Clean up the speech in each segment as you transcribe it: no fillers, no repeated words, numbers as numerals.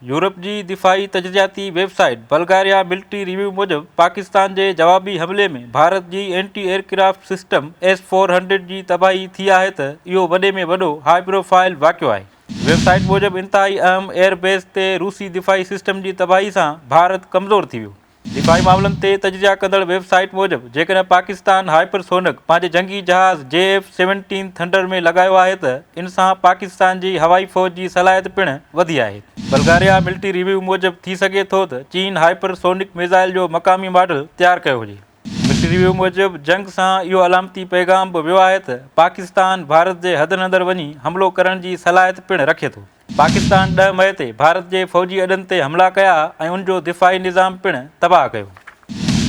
Europe जी दिफ़ाई तजरियाती website Bulgaria military review मूजिब पाकिस्तान के जवाबी हमले में भारत की एंटी एयरक्राफ्ट सिस्टम S-400 की तबाही थी है तो यो वडे में वडो हाई प्रोफाइल वाक़ियो है। वेबसाइट मूजिब इंतहाई अहम एयरबेस ते रूसी दिफ़ाई सिस्टम की तबाही से भारत कमज़ोर थी वियो। दिफ़ाई मामलन ते तजरिया कंदड़ वेबसाइट मूजिब जेकॾहिं पाकिस्तान हाइपरसोनिक पंहिंजे जंगी जहाज़ JF-17 थंडर में लगायो है तो इन सां पाकिस्तान की हवाई फ़ौज की सलाहियत पिण वधी है। बल्गारिया मिलिट्री रिव्यू मूजिब थी सके तो चीन हाइपरसोनिक मिसाइल जो मक़ामी मॉडल तैयार किया हुजे। मिलिट्री रिव्यू मूजिब जंग से यो अलामती पैगाम भी वियो है तो पाकिस्तान भारत के हदन अंदर वही हमलो करण की सलाहियत पिण रखे तो। पाकिस्तान 10 मई ते भारत के फौजी अड्डन ते हमला किया और उनजो दिफ़ाई निज़ाम पिण तबाह कियो।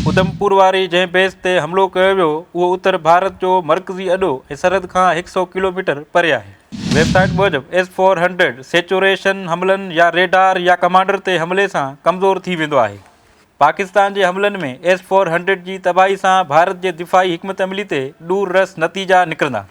उधमपुर वारी जै बेस ते हमलो कियो वियो उहो उत्तर भारत जो मरकज़ी अड्डो ऐं सरहद का 100 किलोमीटर परे है। वेबसाइट मूजिब S-400 सेचुरेशन हमलन या रेडार या कमांडर ते हमले से कमज़ोर थी वेंदो है। पाकिस्तान के हमलन में S-400 की तबाही से भारत के दिफ़ाई हिकमत अमली ते दूर रस नतीजा निकरंदा।